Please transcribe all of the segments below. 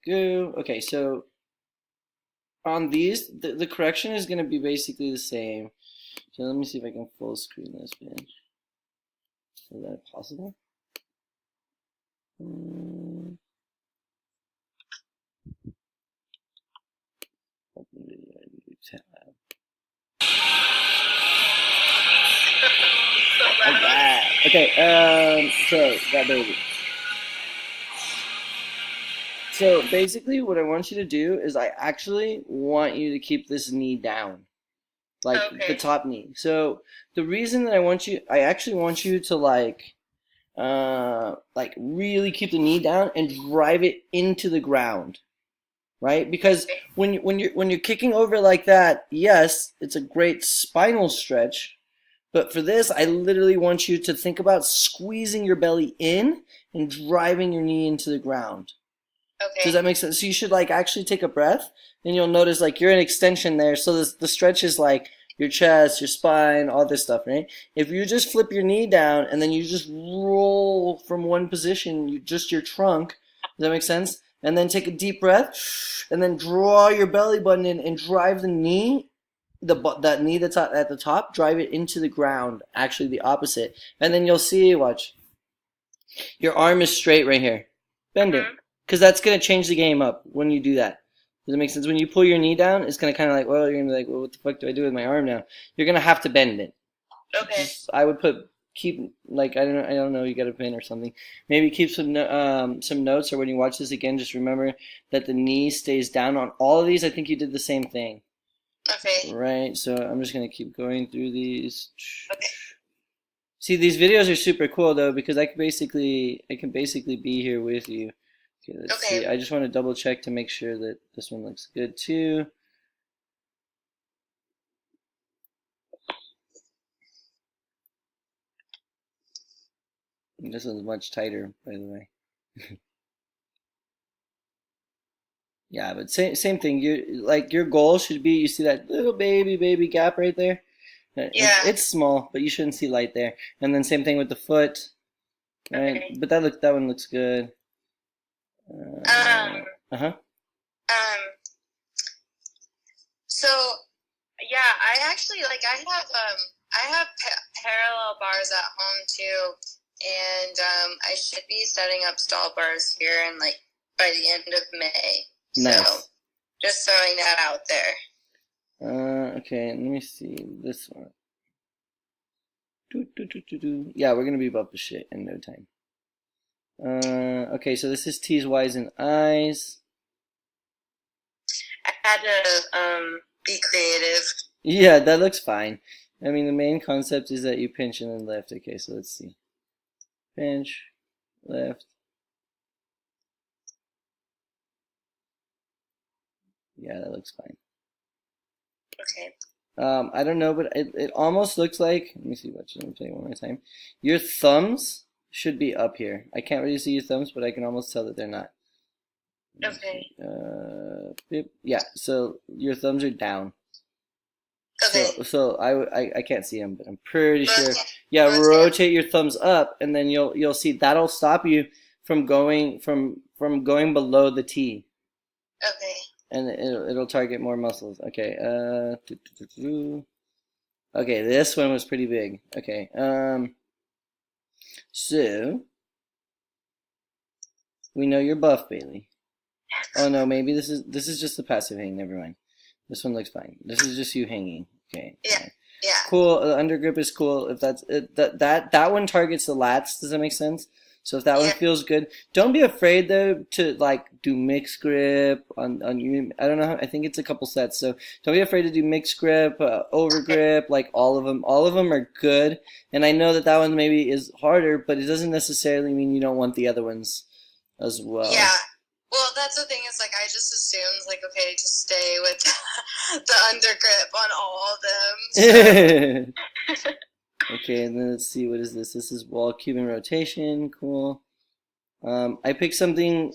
go. Okay, so on these, the correction is going to be basically the same. So let me see if I can full screen this, man. Is that possible? Open video, tab. Alright. Okay, so that baby. So basically what I want you to do is I actually want you to keep this knee down. Like the top knee. So the reason that I actually want you to like really keep the knee down and drive it into the ground, right? Because when you're kicking over like that, yes, it's a great spinal stretch, but for this, I literally want you to think about squeezing your belly in and driving your knee into the ground. Okay. Does that make sense? So you should like actually take a breath, and you'll notice like you're in extension there. So the stretch is like your chest, your spine, all this stuff, right? If you just flip your knee down and then you just roll from one position, just your trunk. Does that make sense? And then take a deep breath, and then draw your belly button in and drive the knee, that knee that's at the top, drive it into the ground. Actually, the opposite, and then you'll see. Watch. Your arm is straight right here. Bend it. Because that's going to change the game up when you do that. Does it make sense? When you pull your knee down, it's going to kind of like, well, you're going to be like, well, what the fuck do I do with my arm now? You're going to have to bend it. Okay. I would keep, like, I don't know, you got a pin or something. Maybe keep some notes, or when you watch this again, just remember that the knee stays down on all of these. I think you did the same thing. Okay. Right, so I'm just going to keep going through these. Okay. See, these videos are super cool, though, because I can basically be here with you. Okay, let's see. I just want to double check to make sure that this one looks good too. And this one's much tighter, by the way. Yeah, but same thing. Your goal should be, you see that little baby gap right there? Yeah. It's small, but you shouldn't see light there. And then same thing with the foot. Right? Okay. But that one looks good. Uh-huh. So, yeah, I have parallel bars at home too, and I should be setting up stall bars here in like by the end of May. Nice. So, just throwing that out there. Okay, let me see this one. Yeah, we're gonna be above the shit in no time. Okay, so this is T's, Y's, and I's. I had to be creative. Yeah, that looks fine. I mean, the main concept is that you pinch and then lift. Okay, so let's see. Pinch, lift. Yeah, that looks fine. Okay. I don't know, but it almost looks like, let me see, let me play it one more time. Your thumbs should be up here. I can't really see your thumbs, but I can almost tell that they're not. Okay. Yeah, so your thumbs are down. Okay. So I can't see them, but I'm pretty sure. Yeah, rotate your thumbs up, and then you'll see that'll stop you from going below the T. Okay. And it'll target more muscles. Okay. Okay, this one was pretty big. Okay. So we know you're buff, Bailey. Oh no, maybe this is just the passive hang. Never mind. This one looks fine. This is just you hanging. Okay. Yeah. Yeah. Cool. The under grip is cool. If that's it, that one targets the lats. Does that make sense? So if that one feels good, don't be afraid though to like do mixed grip on you. I don't know. I think it's a couple sets. So don't be afraid to do mixed grip, over grip, like all of them. All of them are good. And I know that one maybe is harder, but it doesn't necessarily mean you don't want the other ones as well. Yeah. Well, that's the thing is, like, I just assumed, like, okay, just stay with the undergrip on all of them. So. Okay, and then let's see, what is this? This is wall Cuban rotation. Cool. I picked something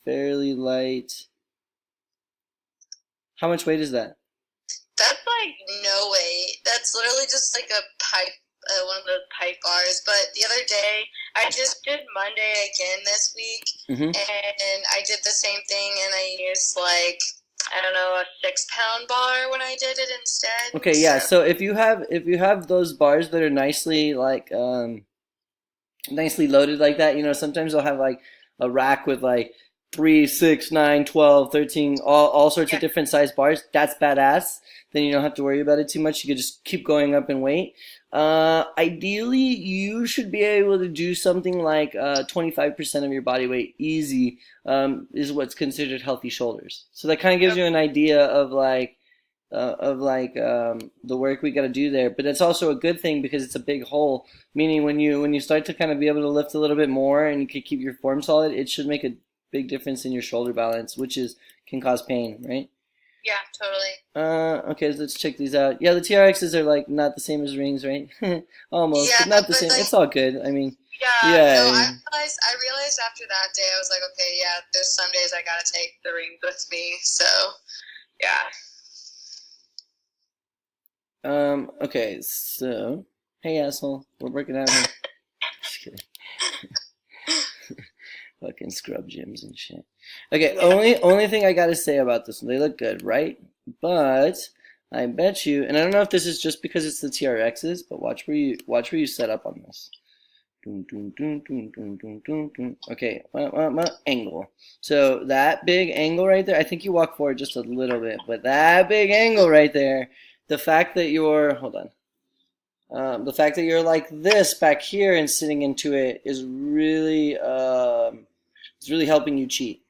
fairly light. How much weight is that? That's like no weight. That's literally just like a pipe. One of the pipe bars. But the other day, I just did Monday again this week, Mm-hmm. and I did the same thing, and I used like I don't know, a 6 pound bar when I did it instead. Okay, yeah. So if you have those bars that are nicely like nicely loaded like that, sometimes they'll have like a rack with like 3, 6, 9, 12, 13, all sorts of Yeah. different size bars. That's badass. Then you don't have to worry about it too much. You can just keep going up in weight. Ideally, you should be able to do something like 25% of your body weight easy, is what's considered healthy shoulders. So that kind of gives you an idea of the work we got to do there. But it's also a good thing because it's a big hole. Meaning when you start to kind of be able to lift a little bit more and you can keep your form solid, it should make a big difference in your shoulder balance, which can cause pain, right? Yeah, totally. Okay, so let's check these out. Yeah, the TRXs are like not the same as rings, right? Almost, but Yeah, not the but same. like, It's all good. I mean, yeah, no, yeah. I realized after that day, I was like, okay, yeah, there's some days I gotta take the rings with me. So, yeah. Okay, so hey asshole, we're working out here. Just kidding. Fucking scrub gyms and shit. Okay, only thing I gotta say about this one, they look good, right? But I bet you, and I don't know if this is just because it's the TRXs, but watch where you set up on this. Dun, dun, dun, dun, dun, dun, dun, dun. Okay, angle. So that big angle right there, I think you walk forward just a little bit, but that big angle right there, the fact that the fact that you're like this back here and sitting into it is really helping you cheat,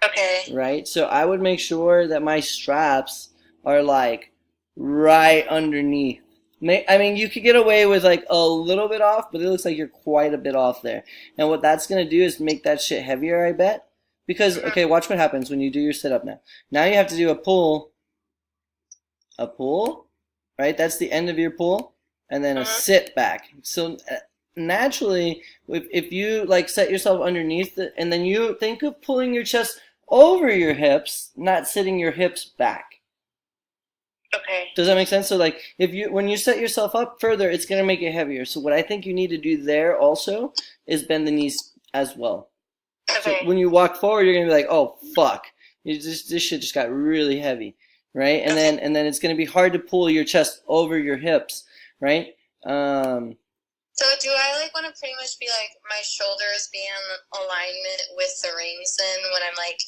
Okay. right? So I would make sure that my straps are like right underneath. I mean, you could get away with like a little bit off, but it looks like you're quite a bit off there. And what that's gonna do is make that shit heavier, I bet. Because okay, watch what happens when you do your sit up now. Now you have to do a pull, right? That's the end of your pull, and then a sit back. So naturally, if you like set yourself underneath it, and then you think of pulling your chest over your hips, not sitting your hips back. Okay. Does that make sense? So like when you set yourself up further, it's gonna make it heavier. So what I think you need to do there also is bend the knees as well. Okay. So when you walk forward, you're gonna be like, oh fuck, this shit just got really heavy, right? And then it's gonna be hard to pull your chest over your hips, right? So do I like want to pretty much be like my shoulders be in alignment with the rings then when I'm like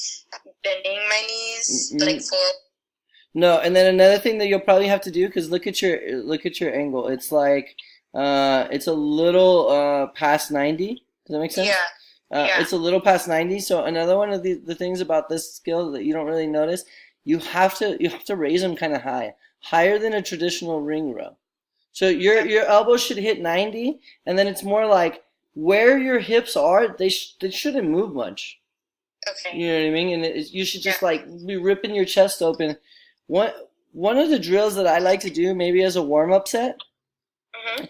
bending my knees like forward? No, and then another thing that you'll probably have to do, because look at your angle. It's like it's a little past 90. Does that make sense? Yeah. It's a little past 90. So another one of the things about this skill that you don't really notice, you have to raise them kind of high, higher than a traditional ring row. So your elbows should hit 90, and then it's more like where your hips are, they shouldn't move much. Okay. You know what I mean? And you should just like be ripping your chest open. One of the drills that I like to do, maybe as a warm-up set,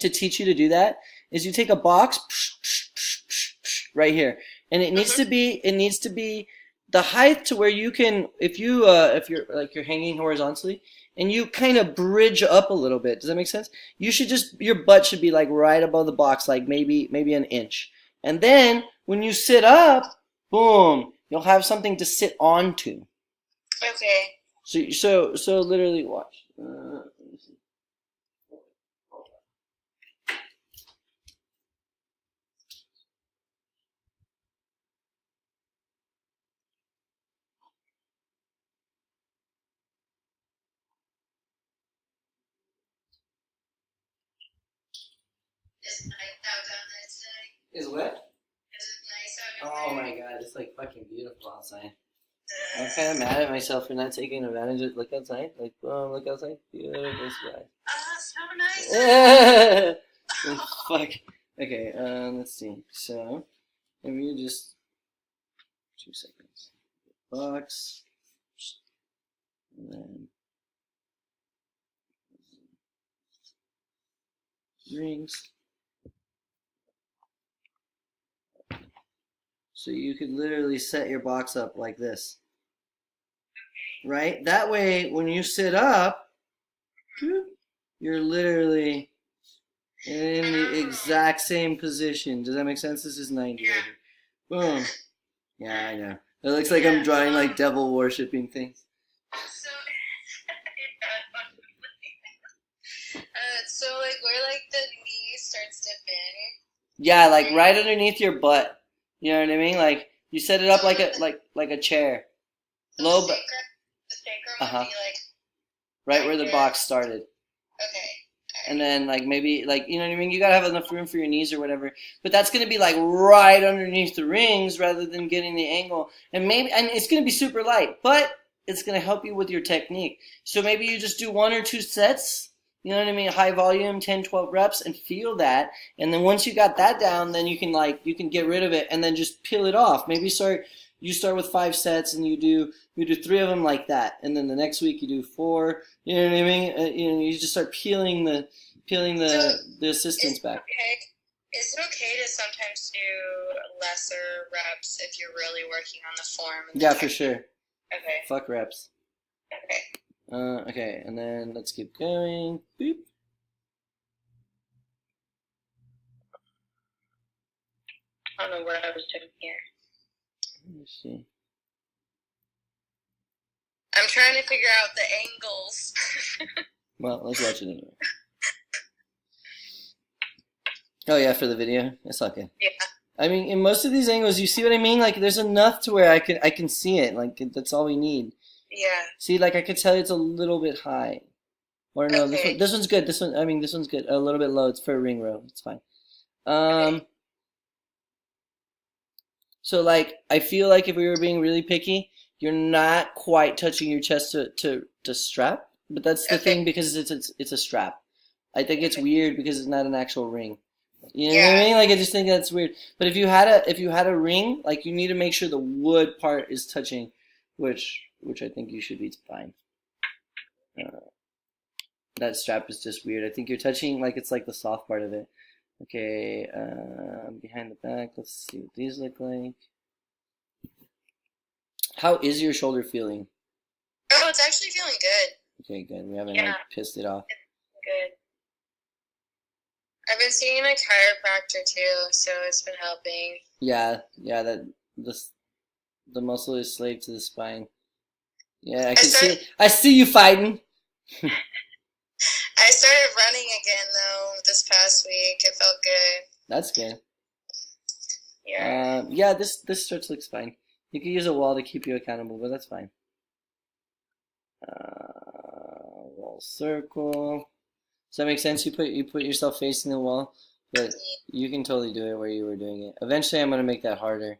to teach you to do that, is you take a box right here, and it needs to be the height to where you can, if you're hanging horizontally, and you kind of bridge up a little bit. Does that make sense? Your butt should be like right above the box, like maybe an inch. And then when you sit up, boom, you'll have something to sit onto. Okay. So literally watch. Let me see. Is it nice out down there today? Is what? Is it nice out down Oh there? my god, it's like fucking beautiful outside. I'm kind of mad at myself for not taking advantage of look outside. Like, boom, look outside. Beautiful sky. So nice. Fuck. Okay, let's see. So, if you just 2 seconds. Box. And then rings. So you could literally set your box up like this. Right? That way, when you sit up, you're literally in the exact same position. Does that make sense? This is 90 right here. Boom. Yeah, I know. It looks like I'm drawing like devil worshipping things. So, so like where like the knee starts to bend. Yeah, like right underneath your butt. You know what I mean? Like you set it up So like the, a chair. so Low, but the sacrum would uh-huh. be like Right right where the here. box started. Okay. And then like maybe like you know what I mean? You gotta have enough room for your knees or whatever. But that's gonna be like right underneath the rings rather than getting the angle. And it's gonna be super light, but it's gonna help you with your technique. So maybe you just do 1 or 2 sets, you know what I mean? High volume, 10, 12 reps and feel that. And then once you got that down, then you can get rid of it and then just peel it off. Maybe you start with 5 sets and you do 3 of them like that. And then the next week you do 4. You know what I mean? You just start peeling the So assistance back. okay. Is it okay to sometimes do lesser reps if you're really working on the form? And the Yeah, for sure. Okay. Fuck reps. Okay. Okay, and then let's keep going. Boop. I don't know what I was doing here. Let me see. I'm trying to figure out the angles. Well, let's watch it anyway. Oh yeah, for the video. It's okay. Yeah. I mean, in most of these angles, you see what I mean? Like, there's enough to where I can see it. Like, that's all we need. Yeah. See, like I could tell it's a little bit high. Or no, Okay. this one's good. This one's good. A little bit low. It's for a ring row. It's fine. Okay. So like, I feel like if we were being really picky, you're not quite touching your chest to strap. But that's the thing because it's a strap. I think it's weird because it's not an actual ring. You know what I mean? Like I just think that's weird. But if you had a ring, like you need to make sure the wood part is touching, which I think you should be fine. That strap is just weird. I think you're touching like it's like the soft part of it. Okay, behind the back. Let's see what these look like. How is your shoulder feeling? Oh, it's actually feeling good. Okay, good. We haven't like pissed it off. Good. I've been seeing a chiropractor too, so it's been helping. Yeah, the muscle is slave to the spine. Yeah, I see you fighting. I started running again though this past week. It felt good. That's good. Yeah. Yeah, this stretch looks fine. You could use a wall to keep you accountable, but that's fine. Wall circle. Does that make sense? You put yourself facing the wall, but you can totally do it where you were doing it. Eventually, I'm gonna make that harder.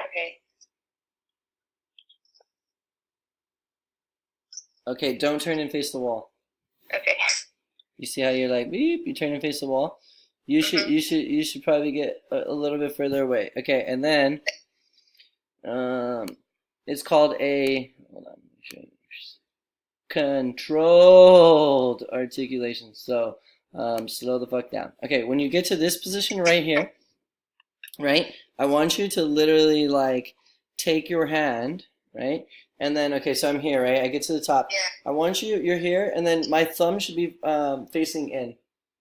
Okay. Okay, don't turn and face the wall. Okay. You see how you're like beep? You turn and face the wall. You should probably get a little bit further away. Okay, and then it's called a hold on, let me show you. Controlled articulation. So slow the fuck down. Okay, when you get to this position right here, right? I want you to literally like take your hand, right? And then okay, so I'm here, right? I get to the top. Yeah. I want you're here, and then my thumb should be facing in,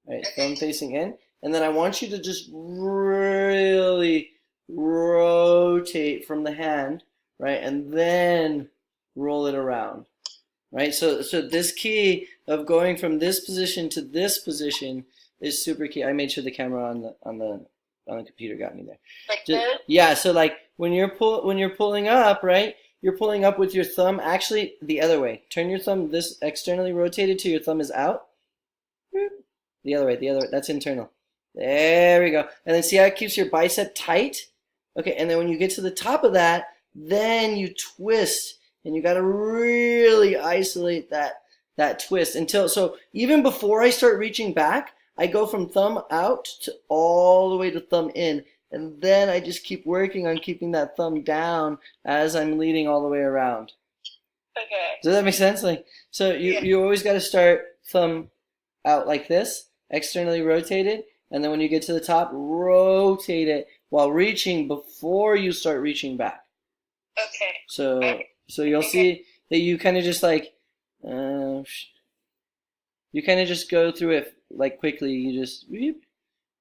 right? Thumb facing in, and then I want you to just really rotate from the hand, right? And then roll it around. Right, so this key of going from this position to this position is super key. I made sure the camera on the computer got me there. Like this? Yeah, so like when you're pulling up, right? You're pulling up with your thumb actually the other way. Turn your thumb this externally rotated to your thumb is out. The other way, that's internal. There we go. And then see how it keeps your bicep tight? Okay, and then when you get to the top of that, then you twist. And you got to really isolate that twist until, so even before I start reaching back, I go from thumb out to all the way to thumb in. And then I just keep working on keeping that thumb down as I'm leading all the way around. Okay. Does that make sense? Like, so you always got to start thumb out like this, externally rotated. And then when you get to the top, rotate it while reaching before you start reaching back. Okay. So you'll see that you kind of just like, you kind of just go through it like quickly. You just, whoop,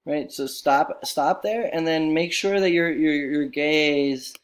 right? So stop there, and then make sure that your gaze